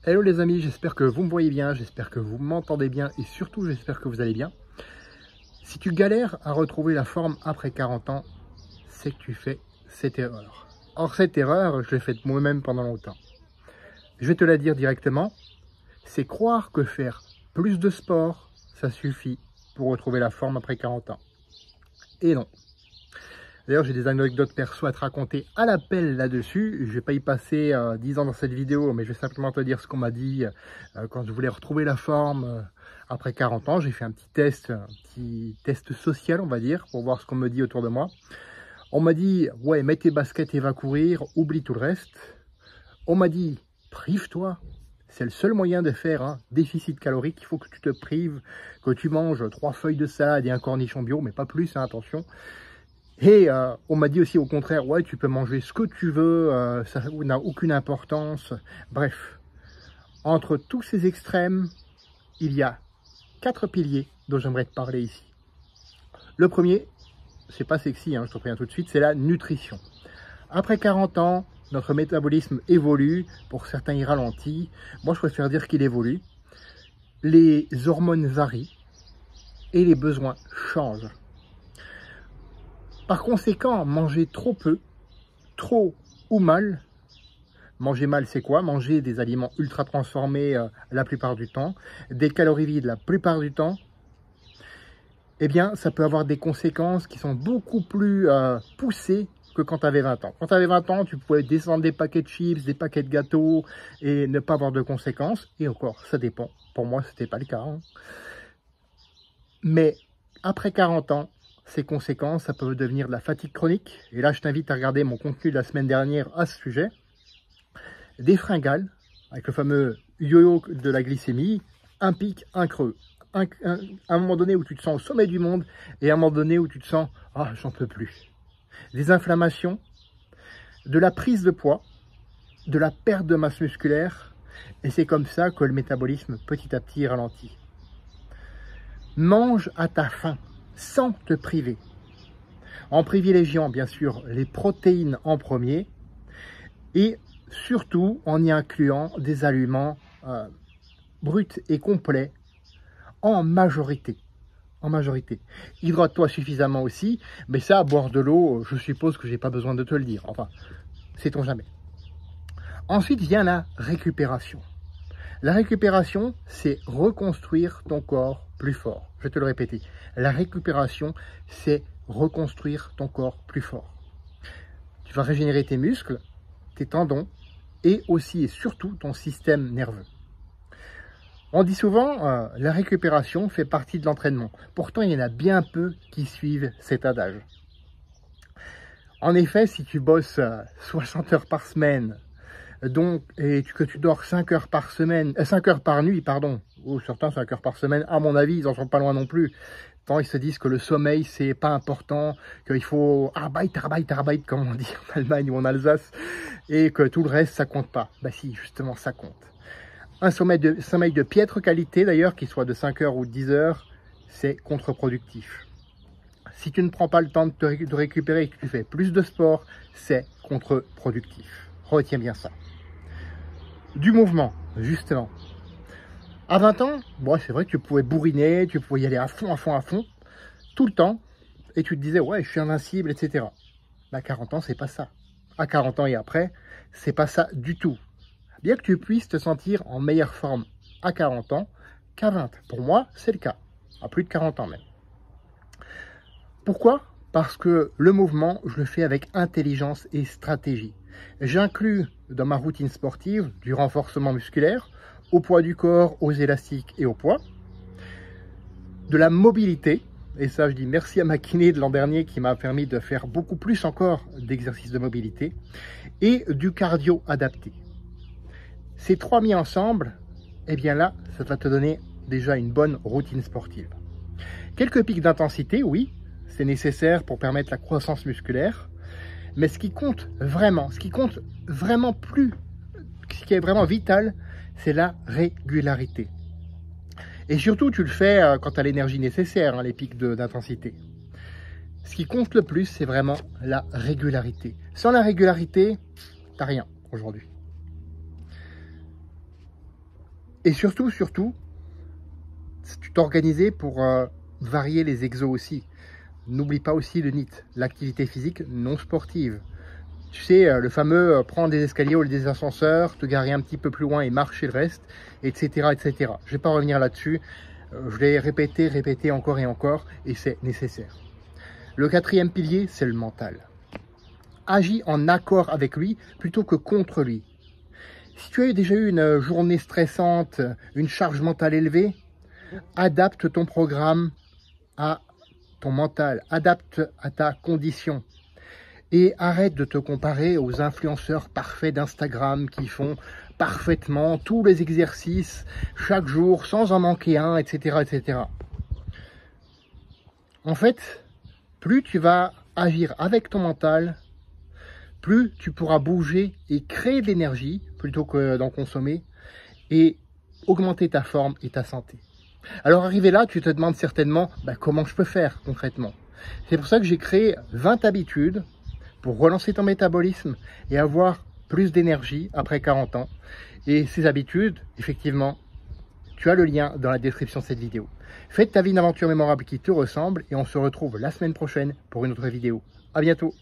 Hello les amis, j'espère que vous me voyez bien, j'espère que vous m'entendez bien et surtout j'espère que vous allez bien. Si tu galères à retrouver la forme après 40 ans, c'est que tu fais cette erreur. Or cette erreur, je l'ai faite moi-même pendant longtemps. Je vais te la dire directement, c'est croire que faire plus de sport, ça suffit pour retrouver la forme après 40 ans. Et non. D'ailleurs, j'ai des anecdotes perso à te raconter à l'appel là-dessus. Je ne vais pas y passer 10 ans dans cette vidéo, mais je vais simplement te dire ce qu'on m'a dit quand je voulais retrouver la forme après 40 ans. J'ai fait un petit test social, on va dire, pour voir ce qu'on me dit autour de moi. On m'a dit, ouais, mets tes baskets et va courir, oublie tout le reste. On m'a dit, prive-toi. C'est le seul moyen de faire un déficit calorique. Il faut que tu te prives, que tu manges 3 feuilles de salade et un cornichon bio, mais pas plus, hein, attention. Et on m'a dit aussi au contraire, ouais, tu peux manger ce que tu veux, ça n'a aucune importance. Bref, entre tous ces extrêmes, il y a 4 piliers dont j'aimerais te parler ici. Le premier, c'est pas sexy, hein, je te préviens tout de suite, c'est la nutrition. Après 40 ans, notre métabolisme évolue, pour certains il ralentit, moi je préfère dire qu'il évolue. Les hormones varient et les besoins changent. Par conséquent, manger trop peu, trop ou mal, manger mal c'est quoi? Manger des aliments ultra transformés la plupart du temps, des calories vides la plupart du temps, eh bien ça peut avoir des conséquences qui sont beaucoup plus poussées que quand tu avais 20 ans. Quand tu avais 20 ans, tu pouvais descendre des paquets de chips, des paquets de gâteaux et ne pas avoir de conséquences. Et encore, ça dépend. Pour moi, ce n'était pas le cas, hein. Mais après 40 ans, ces conséquences, ça peut devenir de la fatigue chronique. Et là, je t'invite à regarder mon contenu de la semaine dernière à ce sujet. Des fringales, avec le fameux yo-yo de la glycémie, un pic, un creux. Un moment donné où tu te sens au sommet du monde et un moment donné où tu te sens « Ah, j'en peux plus ». Des inflammations, de la prise de poids, de la perte de masse musculaire. Et c'est comme ça que le métabolisme petit à petit ralentit. Mange à ta faim, sans te priver, en privilégiant bien sûr les protéines en premier et surtout en y incluant des aliments bruts et complets en majorité. Hydrate-toi suffisamment aussi, mais ça, boire de l'eau, je suppose que j'ai pas besoin de te le dire, enfin, sait-on jamais. Ensuite vient la récupération. La récupération, c'est reconstruire ton corps plus fort. Je vais te le répéter. La récupération, c'est reconstruire ton corps plus fort. Tu vas régénérer tes muscles, tes tendons et aussi et surtout ton système nerveux. On dit souvent la récupération fait partie de l'entraînement. Pourtant, il y en a bien peu qui suivent cet adage. En effet, si tu bosses 60 heures par semaine, et que tu dors 5 heures par semaine, 5 heures par nuit, pardon, ou certains 5 heures par semaine, à mon avis, ils en sont pas loin non plus. Tant ils se disent que le sommeil, c'est pas important, qu'il faut Arbeit, comme on dit en Allemagne ou en Alsace, et que tout le reste, ça compte pas. Bah si, justement, ça compte. Un sommeil de piètre qualité, d'ailleurs, qu'il soit de 5 heures ou de 10 heures, c'est contre-productif. Si tu ne prends pas le temps de récupérer et que tu fais plus de sport, c'est contre-productif. Retiens bien ça. Du mouvement, justement. À 20 ans, bon, c'est vrai que tu pouvais bourriner, tu pouvais y aller à fond, tout le temps, et tu te disais, ouais, je suis invincible, etc. Mais à 40 ans, c'est pas ça. À 40 ans et après, c'est pas ça du tout. Bien que tu puisses te sentir en meilleure forme à 40 ans qu'à 20. Pour moi, c'est le cas. À plus de 40 ans même. Pourquoi? Parce que le mouvement, je le fais avec intelligence et stratégie. J'inclus dans ma routine sportive du renforcement musculaire, au poids du corps, aux élastiques et au poids, de la mobilité, et ça je dis merci à ma kiné de l'an dernier qui m'a permis de faire beaucoup plus encore d'exercices de mobilité, et du cardio adapté. Ces trois mis ensemble, eh bien là, ça va te donner déjà une bonne routine sportive. Quelques pics d'intensité, oui, c'est nécessaire pour permettre la croissance musculaire, mais ce qui compte vraiment plus, ce qui est vraiment vital, c'est la régularité. Et surtout, tu le fais quand tu as l'énergie nécessaire, hein, les pics d'intensité. Ce qui compte le plus, c'est vraiment la régularité. Sans la régularité, tu n'as rien aujourd'hui. Et surtout, tu t'organisais pour varier les exos aussi. N'oublie pas aussi le NEAT, l'activité physique non sportive. Tu sais, le fameux prendre des escaliers ou des ascenseurs, te garer un petit peu plus loin et marcher le reste, etc. etc. Je ne vais pas revenir là-dessus. Je l'ai répété encore et encore, et c'est nécessaire. Le quatrième pilier, c'est le mental. Agis en accord avec lui plutôt que contre lui. Si tu as déjà eu une journée stressante, une charge mentale élevée, adapte ton programme à ton mental, adapte à ta condition. Et arrête de te comparer aux influenceurs parfaits d'Instagram qui font parfaitement tous les exercices chaque jour sans en manquer un, etc. etc. En fait, plus tu vas agir avec ton mental, plus tu pourras bouger et créer de l'énergie plutôt que d'en consommer et augmenter ta forme et ta santé. Alors arrivé là, tu te demandes certainement comment je peux faire concrètement. C'est pour ça que j'ai créé 20 habitudes pour relancer ton métabolisme et avoir plus d'énergie après 40 ans. Et ces habitudes, effectivement, tu as le lien dans la description de cette vidéo. Fais de ta vie une aventure mémorable qui te ressemble et on se retrouve la semaine prochaine pour une autre vidéo. À bientôt.